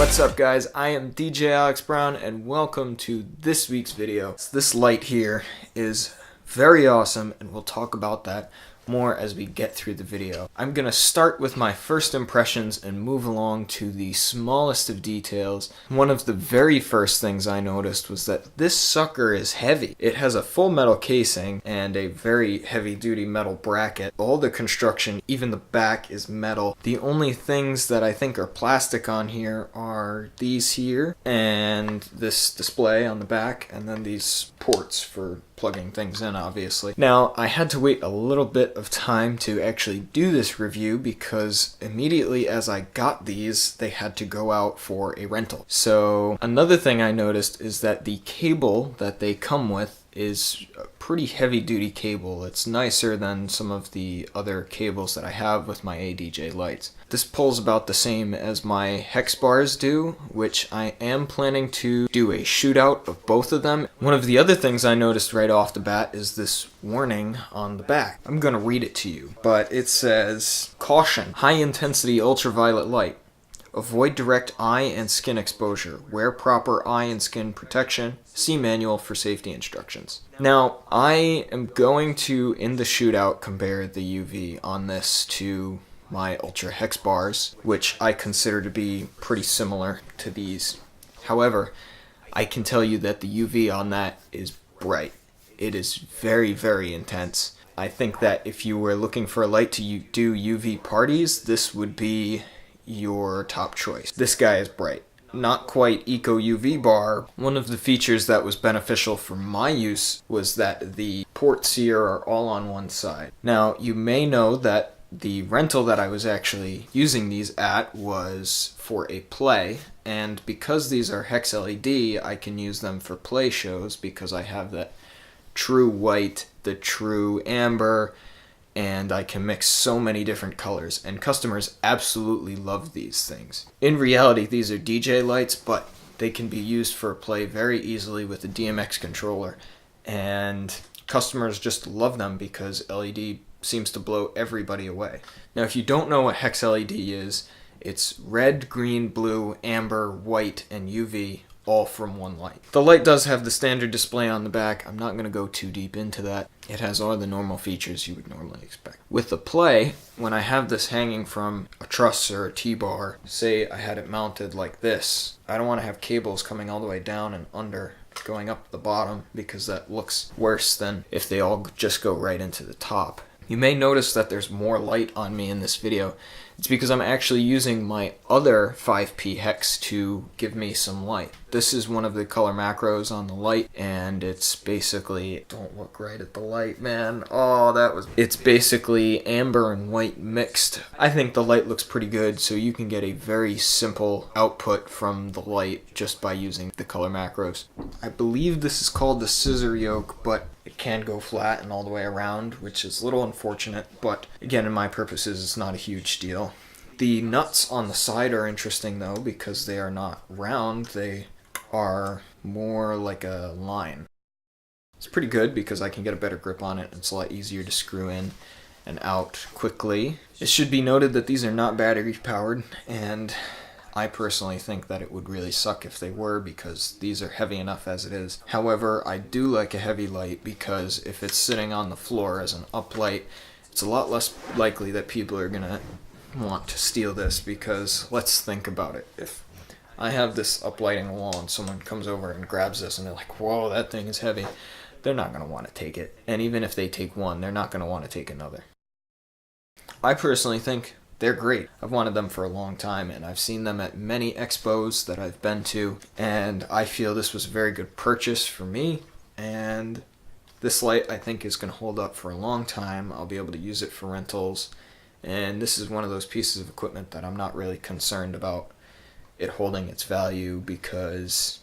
What's up guys, I am DJ Alex Brown and welcome to this week's video. This light here is very awesome and we'll talk about that more as we get through the video. I'm gonna start with my first impressions and move along to the smallest of details. One of the very first things I noticed was that this sucker is heavy. It has a full metal casing and a very heavy duty metal bracket. All the construction, even the back, is metal. The only things that I think are plastic on here are these here and this display on the back, and then these ports for plugging things in, obviously. Now, I had to wait a little bit of time to actually do this review because immediately as I got these, they had to go out for a rental. So another thing I noticed is that the cable that they come with is a pretty heavy duty cable. It's nicer than some of the other cables that I have with my ADJ lights. This pulls about the same as my hex bars do, which I am planning to do a shootout of both of them. One of the other things I noticed right off the bat is this warning on the back. I'm gonna read it to you, but it says, "Caution, high intensity ultraviolet light. Avoid direct eye and skin exposure. Wear proper eye and skin protection. See manual for safety instructions." Now, I am going to, in the shootout, compare the UV on this to my Ultra Hex bars, which I consider to be pretty similar to these. However, I can tell you that the UV on that is bright. It is very, very intense. I think that if you were looking for a light to do UV parties, this would be your top choice. This guy is bright. Not quite Eco UV bar. One of the features that was beneficial for my use was that the ports here are all on one side. Now, you may know that the rental that I was actually using these at was for a play, and because these are Hex LED, I can use them for play shows because I have that true white, the true amber, and I can mix so many different colors, and customers absolutely love these things. In reality, these are DJ lights, but they can be used for play very easily with a DMX controller, and customers just love them because LED seems to blow everybody away. Now, if you don't know what Hex LED is, it's red, green, blue, amber, white, and UV, all from one light. The light does have the standard display on the back. I'm not going to go too deep into that. It has all the normal features you would normally expect. With the play, when I have this hanging from a truss or a T-bar, say I had it mounted like this, I don't want to have cables coming all the way down and under, going up the bottom, because that looks worse than if they all just go right into the top. You may notice that there's more light on me in this video. It's because I'm actually using my other 5P hex to give me some light. This is one of the color macros on the light, and it's basically, don't look right at the light, man. Oh, it's basically amber and white mixed. I think the light looks pretty good, so you can get a very simple output from the light just by using the color macros. I believe this is called the scissor yoke, but it can go flat and all the way around, which is a little unfortunate, but again, in my purposes, it's not a huge deal. The nuts on the side are interesting though, because they are not round, they are more like a line. It's pretty good because I can get a better grip on it. It's a lot easier to screw in and out quickly. It should be noted that these are not battery powered, and I personally think that it would really suck if they were because these are heavy enough as it is. However, I do like a heavy light because if it's sitting on the floor as an uplight, it's a lot less likely that people are gonna want to steal this, because let's think about it. If I have this uplighting a wall and someone comes over and grabs this and they're like, whoa, that thing is heavy, they're not going to want to take it. And even if they take one, they're not going to want to take another. I personally think they're great. I've wanted them for a long time, and I've seen them at many expos that I've been to, and I feel this was a very good purchase for me, and this light I think is going to hold up for a long time. I'll be able to use it for rentals, and this is one of those pieces of equipment that I'm not really concerned about it holding its value because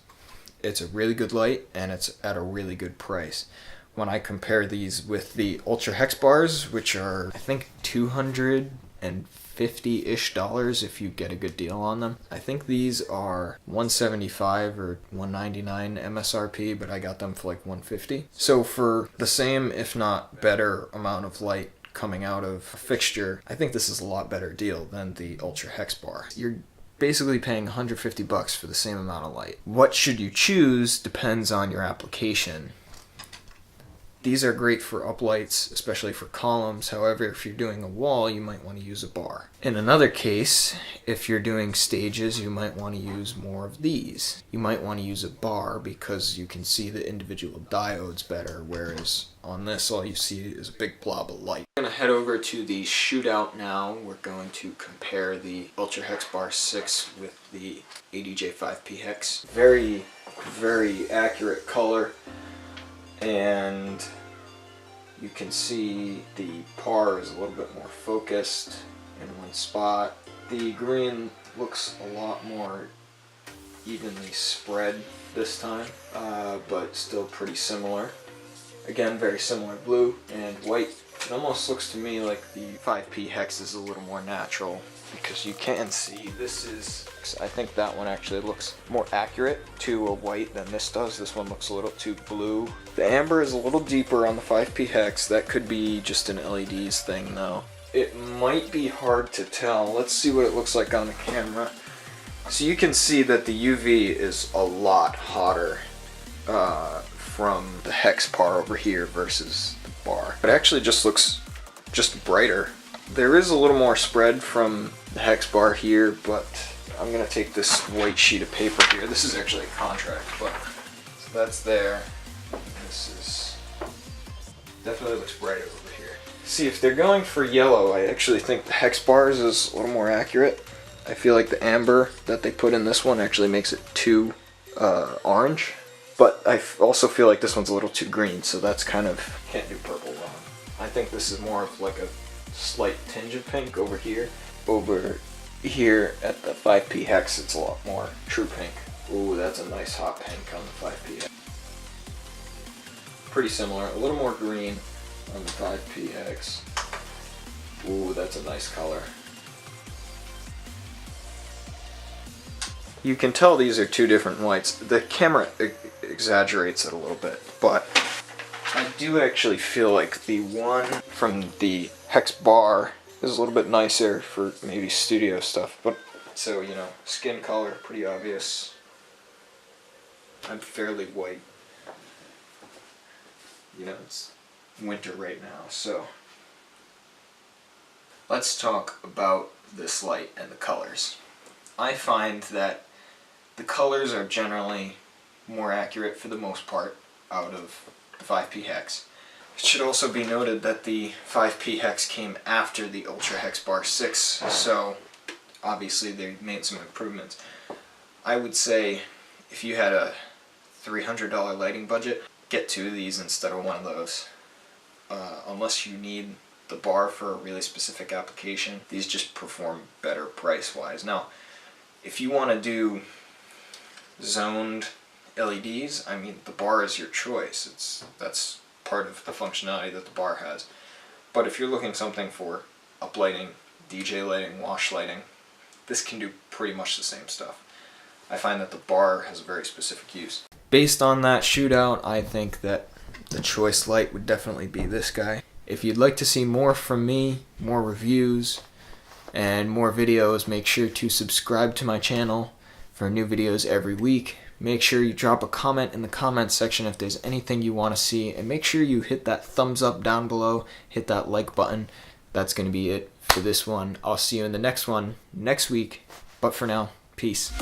it's a really good light and it's at a really good price. When I compare these with the Ultra Hex bars, which are I think $250-ish if you get a good deal on them, I think these are $175 or $199 MSRP, but I got them for like $150. So for the same, if not better, amount of light coming out of a fixture, I think this is a lot better deal than the Ultra Hex bar. You're basically paying 150 bucks for the same amount of light. What should you choose depends on your application. These are great for uplights, especially for columns. However, if you're doing a wall, you might want to use a bar. In another case, if you're doing stages, you might want to use more of these. You might want to use a bar because you can see the individual diodes better, whereas on this, all you see is a big blob of light. I'm going to head over to the shootout now. We're going to compare the Ultra Hex Bar 6 with the ADJ 5P Hex. Very, very accurate color. And you can see the par is a little bit more focused in one spot. The green looks a lot more evenly spread this time, but still pretty similar. Again, very similar blue and white. It almost looks to me like the 5P Hex is a little more natural because you can see this is, I think that one actually looks more accurate to a white than this does. This one looks a little too blue. The amber is a little deeper on the 5P Hex. That could be just an LEDs thing though. It might be hard to tell. Let's see what it looks like on the camera. So you can see that the UV is a lot hotter from the hex bar over here versus the bar. It actually just looks just brighter. There is a little more spread from the hex bar here, but I'm gonna take this white sheet of paper here. This is actually a contract, but so that's there. This is definitely looks brighter over here. See, if they're going for yellow, I actually think the hex bars is a little more accurate. I feel like the amber that they put in this one actually makes it too orange, but I also feel like this one's a little too green, so that's kind of, can't do purple wrong. I think this is more of like a slight tinge of pink over here. Over here at the 5P Hex, it's a lot more true pink. Ooh, that's a nice hot pink on the 5P Hex. Pretty similar, a little more green on the 5P Hex. Ooh, that's a nice color. You can tell these are two different whites. The camera exaggerates it a little bit, but I do actually feel like the one from the hex bar is a little bit nicer for maybe studio stuff. But so, you know, skin color, pretty obvious. I'm fairly white. You know, it's winter right now, so let's talk about this light and the colors. I find that the colors are generally more accurate for the most part out of the 5P Hex. It should also be noted that the 5P Hex came after the Ultra Hex Bar 6, so obviously they made some improvements. I would say if you had a $300 lighting budget, get two of these instead of one of those. Unless you need the bar for a really specific application, these just perform better price-wise. Now, if you want to do zoned LEDs, I mean, the bar is your choice. That's part of the functionality that the bar has. But if you're looking something for uplighting, DJ lighting, wash lighting, this can do pretty much the same stuff. I find that the bar has a very specific use. Based on that shootout, I think that the choice light would definitely be this guy. If you'd like to see more from me, more reviews, and more videos, make sure to subscribe to my channel for new videos every week. Make sure you drop a comment in the comments section if there's anything you want to see, and make sure you hit that thumbs up down below, hit that like button. That's going to be it for this one. I'll see you in the next one next week, but for now, peace.